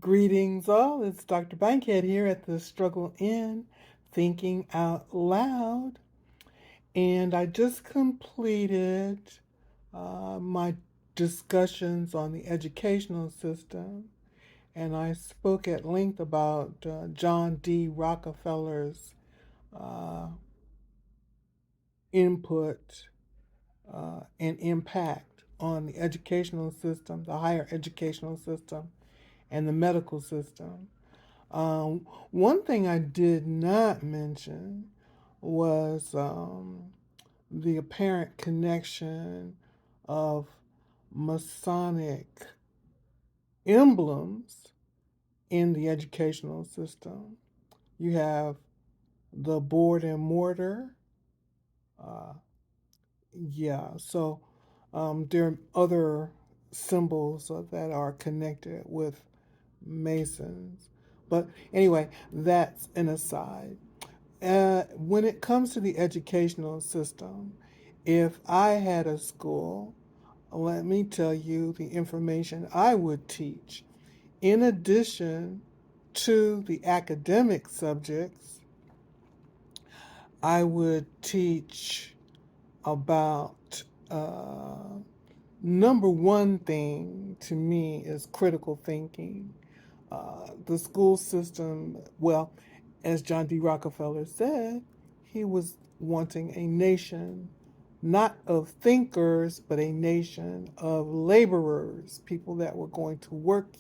Greetings, all. It's Dr. Bankhead here at the Struggle in Thinking Out Loud. And I just completed my discussions on the educational system. And I spoke at length about John D. Rockefeller's uh, input and impact on the educational system, the higher educational system, and the medical system. One thing I did not mention was the apparent connection of Masonic emblems in the educational system. You have the board and mortar. Uh, so there are other symbols that are connected with Masons. But anyway, that's an aside. When it comes to the educational system, if I had a school, let me tell you the information I would teach. In addition to the academic subjects, I would teach about number one thing to me is critical thinking. The school system, well, as John D. Rockefeller said, he was wanting a nation not of thinkers, but a nation of laborers, people that were going to work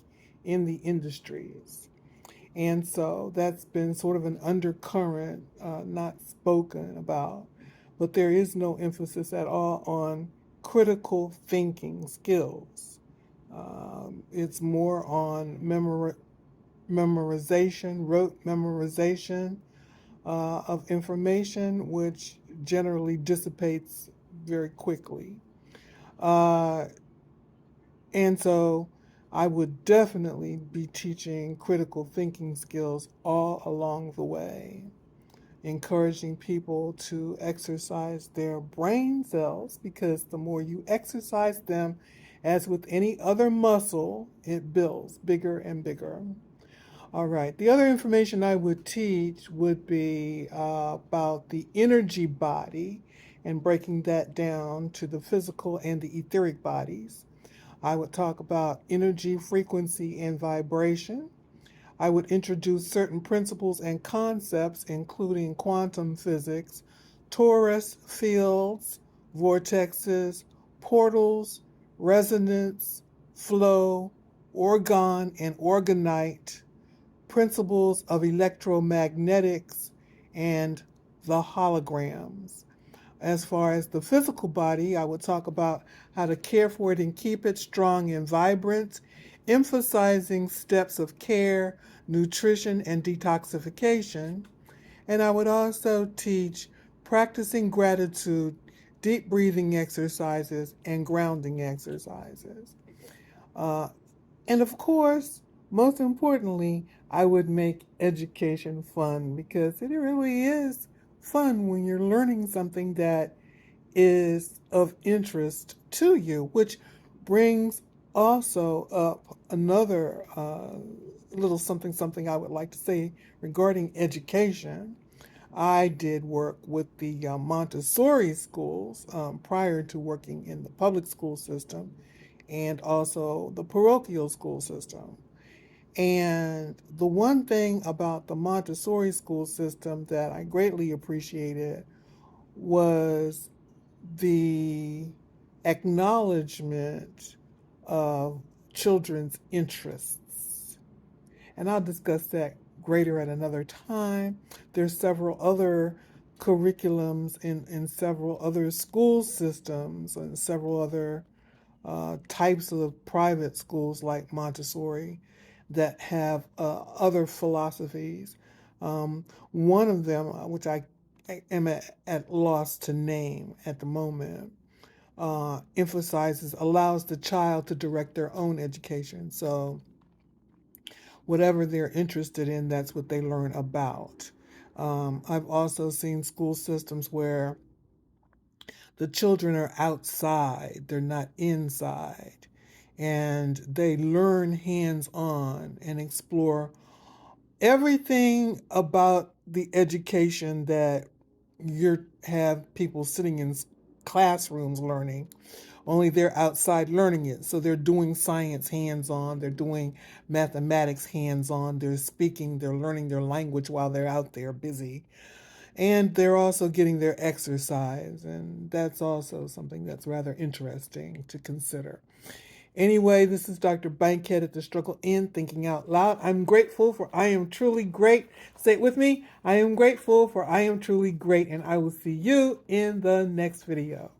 in the industries. And so that's been sort of an undercurrent, not spoken about, but there is no emphasis at all on critical thinking skills. It's more on memorization, rote memorization of information, which generally dissipates very quickly. Uh, and so I would definitely be teaching critical thinking skills all along the way, encouraging people to exercise their brain cells because the more you exercise them, as with any other muscle, it builds bigger and bigger. All right. The other information I would teach would be about the energy body and breaking that down to the physical and the etheric bodies. I would talk about energy, frequency, and vibration. I would introduce certain principles and concepts, including quantum physics, torus fields, vortexes, portals, resonance, flow, orgon and orgonite, principles of electromagnetics, and the holograms. As far as the physical body, I would talk about how to care for it and keep it strong and vibrant, emphasizing steps of care, nutrition, and detoxification. And I would also teach practicing gratitude, deep breathing exercises, and grounding exercises. Uh, and of course, most importantly, I would make education fun because it really is fun when you're learning something that is of interest to you, which brings also up another little something I would like to say regarding education. I did work with the Montessori schools prior to working in the public school system and also the parochial school system. And the one thing about the Montessori school system that I greatly appreciated was the acknowledgement of children's interests. And I'll discuss that greater at another time. There's several other curriculums in several other school systems and several other types of private schools like Montessori that have other philosophies. One of them, which I am at loss to name at the moment, emphasizes allows the child to direct their own education. So whatever they're interested in, that's what they learn about. I've also seen school systems where the children are outside, they're not inside. and they learn hands-on and explore everything about the education that you have people sitting in classrooms learning, only they're outside learning it. So they're doing science hands-on, they're doing mathematics hands-on, they're speaking, they're learning their language while they're out there busy. And they're also getting their exercise, and that's also something that's rather interesting to consider. Anyway, this is Dr. Bankhead at the Struggle In, Thinking Out Loud. I'm grateful for I am truly great. Say it with me. I am grateful for I am truly great, and I will see you in the next video.